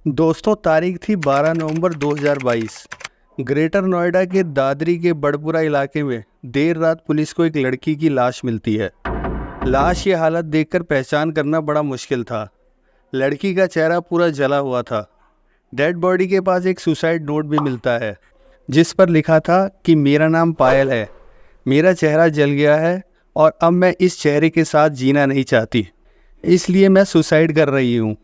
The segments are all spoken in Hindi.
दोस्तों, तारीख थी 12 नवंबर 2022। ग्रेटर नोएडा के दादरी के बड़पुरा इलाके में देर रात पुलिस को एक लड़की की लाश मिलती है। लाश की हालत देखकर पहचान करना बड़ा मुश्किल था। लड़की का चेहरा पूरा जला हुआ था। डेड बॉडी के पास एक सुसाइड नोट भी मिलता है, जिस पर लिखा था कि मेरा नाम पायल है, मेरा चेहरा जल गया है और अब मैं इस चेहरे के साथ जीना नहीं चाहती, इसलिए मैं सुसाइड कर रही हूँ।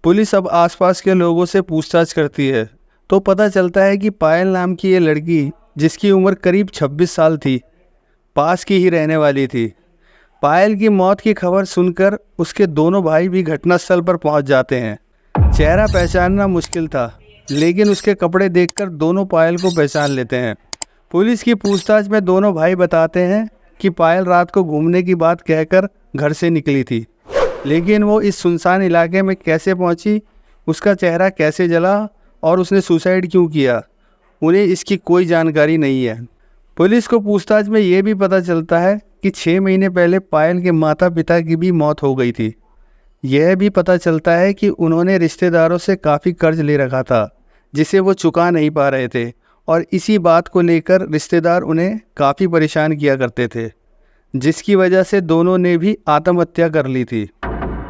पुलिस अब आसपास के लोगों से पूछताछ करती है तो पता चलता है कि पायल नाम की ये लड़की, जिसकी उम्र करीब 26 साल थी, पास की ही रहने वाली थी। पायल की मौत की खबर सुनकर उसके दोनों भाई भी घटनास्थल पर पहुंच जाते हैं। चेहरा पहचानना मुश्किल था, लेकिन उसके कपड़े देखकर दोनों पायल को पहचान लेते हैं। पुलिस की पूछताछ में दोनों भाई बताते हैं कि पायल रात को घूमने की बात कहकर घर से निकली थी, लेकिन वो इस सुनसान इलाके में कैसे पहुंची, उसका चेहरा कैसे जला और उसने सुसाइड क्यों किया, उन्हें इसकी कोई जानकारी नहीं है। पुलिस को पूछताछ में ये भी पता चलता है कि 6 महीने पहले पायल के माता पिता की भी मौत हो गई थी। यह भी पता चलता है कि उन्होंने रिश्तेदारों से काफ़ी कर्ज ले रखा था, जिसे वो चुका नहीं पा रहे थे, और इसी बात को लेकर रिश्तेदार उन्हें काफ़ी परेशान किया करते थे, जिसकी वजह से दोनों ने भी आत्महत्या कर ली थी।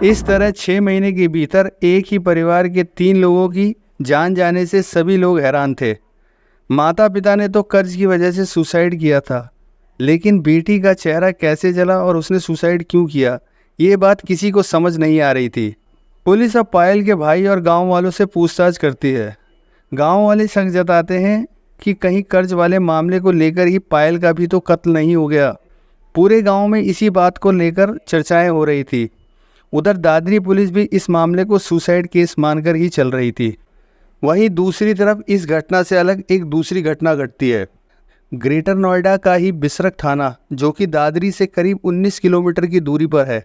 इस तरह 6 महीने के भीतर एक ही परिवार के 3 लोगों की जान जाने से सभी लोग हैरान थे। माता पिता ने तो कर्ज की वजह से सुसाइड किया था, लेकिन बेटी का चेहरा कैसे जला और उसने सुसाइड क्यों किया, ये बात किसी को समझ नहीं आ रही थी। पुलिस अब पायल के भाई और गांव वालों से पूछताछ करती है। गांव वाले शक जताते हैं कि कहीं कर्ज वाले मामले को लेकर ही पायल का भी तो कत्ल नहीं हो गया। पूरे गाँव में इसी बात को लेकर चर्चाएँ हो रही थी। उधर दादरी पुलिस भी इस मामले को सुसाइड केस मानकर ही चल रही थी। वहीं दूसरी तरफ इस घटना से अलग एक दूसरी घटना घटती है। ग्रेटर नोएडा का ही बिसरख थाना, जो कि दादरी से करीब 19 किलोमीटर की दूरी पर है।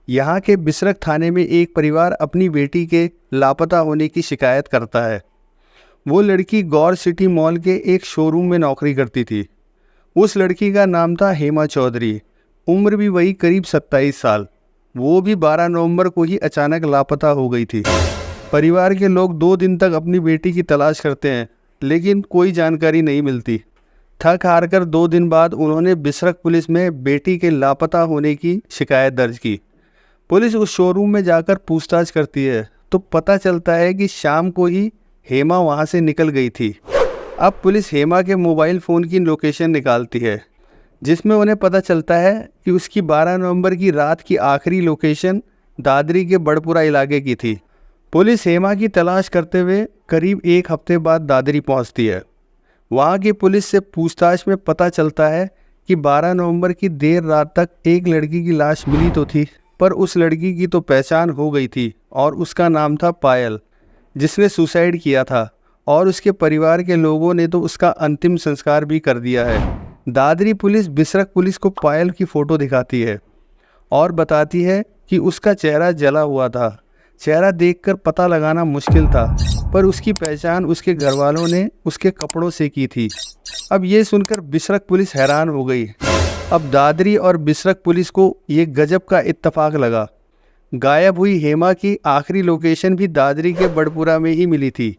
यहाँ के बिसरख थाने में एक परिवार अपनी बेटी के लापता होने की शिकायत करता है। वो लड़की गौर सिटी मॉल के एक शोरूम में नौकरी करती थी। उस लड़की का नाम था हेमा चौधरी, उम्र भी वही करीब 27 साल। वो भी 12 नवंबर को ही अचानक लापता हो गई थी। परिवार के लोग 2 दिन तक अपनी बेटी की तलाश करते हैं, लेकिन कोई जानकारी नहीं मिलती। थक हार कर 2 दिन बाद उन्होंने बिसरख पुलिस में बेटी के लापता होने की शिकायत दर्ज की। पुलिस उस शोरूम में जाकर पूछताछ करती है तो पता चलता है कि शाम को ही हेमा वहाँ से निकल गई थी। अब पुलिस हेमा के मोबाइल फ़ोन की लोकेशन निकालती है, जिसमें उन्हें पता चलता है कि उसकी 12 नवंबर की रात की आखिरी लोकेशन दादरी के बड़पुरा इलाके की थी। पुलिस हेमा की तलाश करते हुए करीब 1 हफ्ते बाद दादरी पहुंचती है। वहां की पुलिस से पूछताछ में पता चलता है कि 12 नवंबर की देर रात तक एक लड़की की लाश मिली तो थी, पर उस लड़की की तो पहचान हो गई थी और उसका नाम था पायल, जिसने सुसाइड किया था, और उसके परिवार के लोगों ने तो उसका अंतिम संस्कार भी कर दिया है। दादरी पुलिस बिसरख पुलिस को पायल की फ़ोटो दिखाती है और बताती है कि उसका चेहरा जला हुआ था। चेहरा देखकर पता लगाना मुश्किल था, पर उसकी पहचान उसके घरवालों ने उसके कपड़ों से की थी। अब ये सुनकर बिसरख पुलिस हैरान हो गई। अब दादरी और बिसरख पुलिस को ये गजब का इत्तेफाक लगा। गायब हुई हेमा की आखिरी लोकेशन भी दादरी के बड़पुरा में ही मिली थी।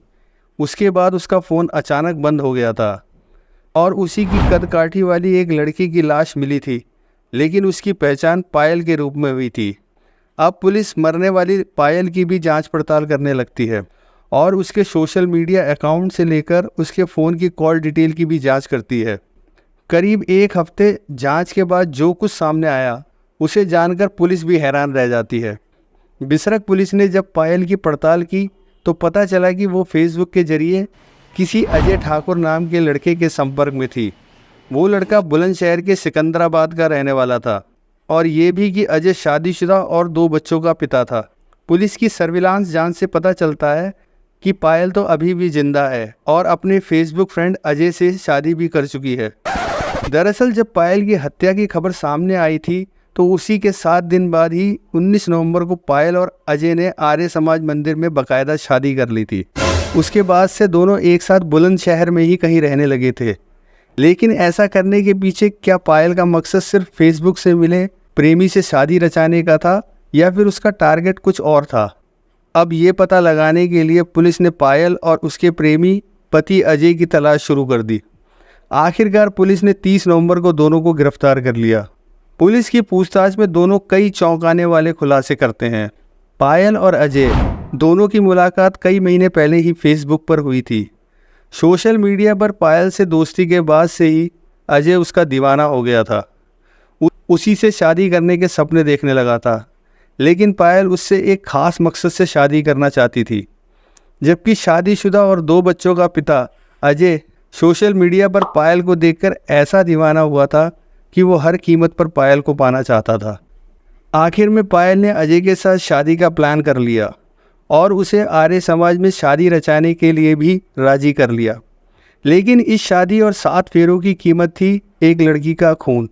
उसके बाद उसका फ़ोन अचानक बंद हो गया था और उसी की कदकाठी वाली एक लड़की की लाश मिली थी, लेकिन उसकी पहचान पायल के रूप में हुई थी। अब पुलिस मरने वाली पायल की भी जांच पड़ताल करने लगती है और उसके सोशल मीडिया अकाउंट से लेकर उसके फ़ोन की कॉल डिटेल की भी जांच करती है। करीब 1 हफ्ते जांच के बाद जो कुछ सामने आया, उसे जानकर पुलिस भी हैरान रह जाती है। बिसरख पुलिस ने जब पायल की पड़ताल की तो पता चला कि वो फेसबुक के जरिए किसी अजय ठाकुर नाम के लड़के के संपर्क में थी। वो लड़का बुलंदशहर के सिकंदराबाद का रहने वाला था, और ये भी कि अजय शादीशुदा और 2 बच्चों का पिता था। पुलिस की सर्विलांस जांच से पता चलता है कि पायल तो अभी भी जिंदा है और अपने फेसबुक फ्रेंड अजय से शादी भी कर चुकी है। दरअसल जब पायल की हत्या की खबर सामने आई थी तो उसी के 7 दिन बाद ही 19 नवंबर को पायल और अजय ने आर्य समाज मंदिर में बाकायदा शादी कर ली थी। उसके बाद से दोनों एक साथ बुलंदशहर में ही कहीं रहने लगे थे। लेकिन ऐसा करने के पीछे क्या पायल का मकसद सिर्फ फेसबुक से मिले प्रेमी से शादी रचाने का था, या फिर उसका टारगेट कुछ और था? अब ये पता लगाने के लिए पुलिस ने पायल और उसके प्रेमी पति अजय की तलाश शुरू कर दी। आखिरकार पुलिस ने 30 नवंबर को दोनों को गिरफ्तार कर लिया। पुलिस की पूछताछ में दोनों कई चौंकाने वाले खुलासे करते हैं। पायल और अजय दोनों की मुलाकात कई महीने पहले ही फेसबुक पर हुई थी। सोशल मीडिया पर पायल से दोस्ती के बाद से ही अजय उसका दीवाना हो गया था। उसी से शादी करने के सपने देखने लगा था, लेकिन पायल उससे एक खास मकसद से शादी करना चाहती थी। जबकि शादीशुदा और 2 बच्चों का पिता अजय सोशल मीडिया पर पायल को देखकर ऐसा दीवाना हुआ था कि वो हर कीमत पर पायल को पाना चाहता था। आखिर में पायल ने अजय के साथ शादी का प्लान कर लिया और उसे आर्य समाज में शादी रचाने के लिए भी राजी कर लिया। लेकिन इस शादी और 7 फेरों की कीमत थी एक लड़की का खून।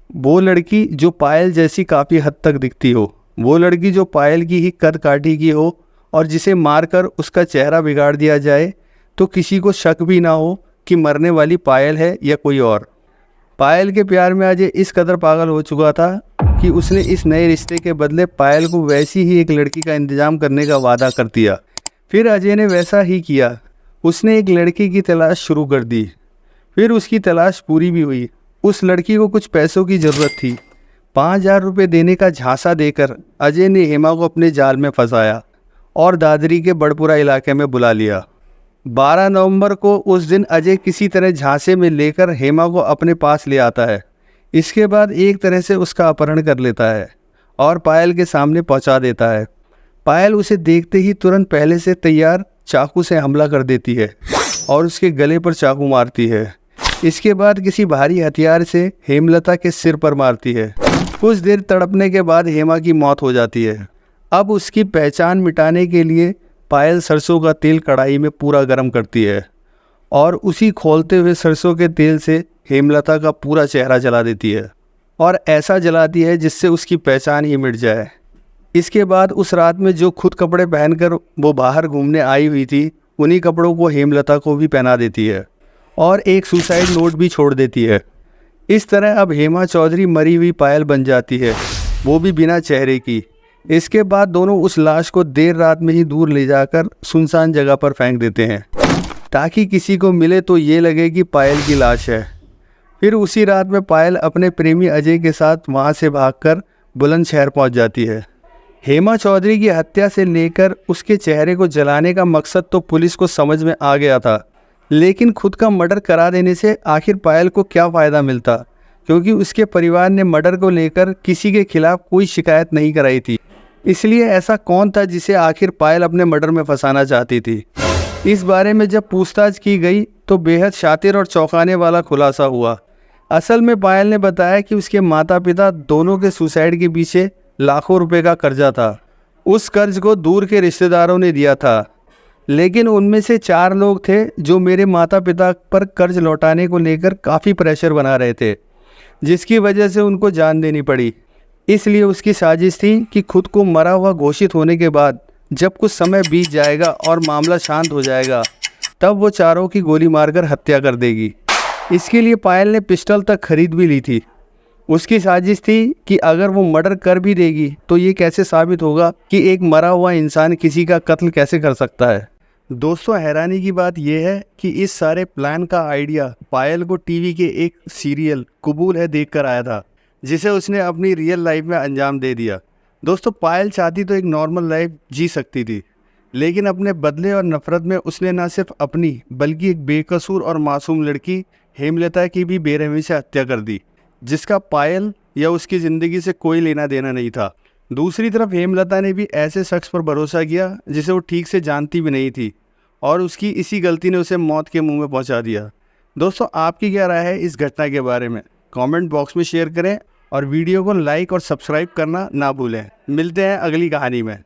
वो लड़की जो पायल जैसी काफ़ी हद तक दिखती हो, वो लड़की जो पायल की ही कद काठी की हो और जिसे मारकर उसका चेहरा बिगाड़ दिया जाए तो किसी को शक भी ना हो कि मरने वाली पायल है या कोई और। पायल के प्यार में अजय इस कदर पागल हो चुका था कि उसने इस नए रिश्ते के बदले पायल को वैसी ही एक लड़की का इंतजाम करने का वादा कर दिया। फिर अजय ने वैसा ही किया। उसने एक लड़की की तलाश शुरू कर दी। फिर उसकी तलाश पूरी भी हुई। उस लड़की को कुछ पैसों की ज़रूरत थी। 5,000 रुपये देने का झांसा देकर अजय ने हेमा को अपने जाल में फंसाया और दादरी के बड़पुरा इलाके में बुला लिया। 12 नवंबर को उस दिन अजय किसी तरह झांसे में लेकर हेमा को अपने पास ले आता है। इसके बाद एक तरह से उसका अपहरण कर लेता है और पायल के सामने पहुंचा देता है। पायल उसे देखते ही तुरंत पहले से तैयार चाकू से हमला कर देती है और उसके गले पर चाकू मारती है। इसके बाद किसी भारी हथियार से हेमलता के सिर पर मारती है। कुछ देर तड़पने के बाद हेमा की मौत हो जाती है। अब उसकी पहचान मिटाने के लिए पायल सरसों का तेल कढ़ाई में पूरा गर्म करती है और उसी खौलते हुए सरसों के तेल से हेमलता का पूरा चेहरा जला देती है और ऐसा जलाती है जिससे उसकी पहचान ही मिट जाए। इसके बाद उस रात में जो खुद कपड़े पहनकर वो बाहर घूमने आई हुई थी, उन्हीं कपड़ों को हेमलता को भी पहना देती है और एक सुसाइड नोट भी छोड़ देती है। इस तरह अब हेमा चौधरी मरी हुई पायल बन जाती है, वो भी बिना चेहरे की। इसके बाद दोनों उस लाश को देर रात में ही दूर ले जाकर सुनसान जगह पर फेंक देते हैं ताकि किसी को मिले तो ये लगे कि पायल की लाश है। फिर उसी रात में पायल अपने प्रेमी अजय के साथ वहाँ से भागकर बुलंदशहर पहुँच जाती है। हेमा चौधरी की हत्या से लेकर उसके चेहरे को जलाने का मकसद तो पुलिस को समझ में आ गया था, लेकिन खुद का मर्डर करा देने से आखिर पायल को क्या फ़ायदा मिलता, क्योंकि उसके परिवार ने मर्डर को लेकर किसी के खिलाफ कोई शिकायत नहीं कराई थी। इसलिए ऐसा कौन था जिसे आखिर पायल अपने मर्डर में फंसाना चाहती थी। इस बारे में जब पूछताछ की गई तो बेहद शातिर और चौंकाने वाला खुलासा हुआ। असल में पायल ने बताया कि उसके माता पिता दोनों के सुसाइड के पीछे लाखों रुपए का कर्जा था। उस कर्ज को दूर के रिश्तेदारों ने दिया था, लेकिन उनमें से 4 लोग थे जो मेरे माता पिता पर कर्ज लौटाने को लेकर काफ़ी प्रेशर बना रहे थे, जिसकी वजह से उनको जान देनी पड़ी। इसलिए उसकी साजिश थी कि खुद को मरा हुआ घोषित होने के बाद जब कुछ समय बीत जाएगा और मामला शांत हो जाएगा, तब वो चारों की गोली मारकर हत्या कर देगी। इसके लिए पायल ने पिस्टल तक खरीद भी ली थी। उसकी साजिश थी कि अगर वो मर्डर कर भी देगी तो ये कैसे साबित होगा कि एक मरा हुआ इंसान किसी का कत्ल कैसे कर सकता है। दोस्तों, हैरानी की बात यह है कि इस सारे प्लान का आइडिया पायल को टीवी के एक सीरियल कबूल है देखकर आया था, जिसे उसने अपनी रियल लाइफ में अंजाम दे दिया। दोस्तों, पायल चाहती तो एक नॉर्मल लाइफ जी सकती थी, लेकिन अपने बदले और नफरत में उसने न सिर्फ अपनी बल्कि एक बेकसूर और मासूम लड़की हेमलता की भी बेरहमी से हत्या कर दी, जिसका पायल या उसकी ज़िंदगी से कोई लेना देना नहीं था। दूसरी तरफ हेमलता ने भी ऐसे शख्स पर भरोसा किया जिसे वो ठीक से जानती भी नहीं थी, और उसकी इसी गलती ने उसे मौत के मुंह में पहुंचा दिया। दोस्तों, आपकी क्या राय है इस घटना के बारे में? कमेंट बॉक्स में शेयर करें और वीडियो को लाइक और सब्सक्राइब करना ना भूलें। मिलते हैं अगली कहानी में।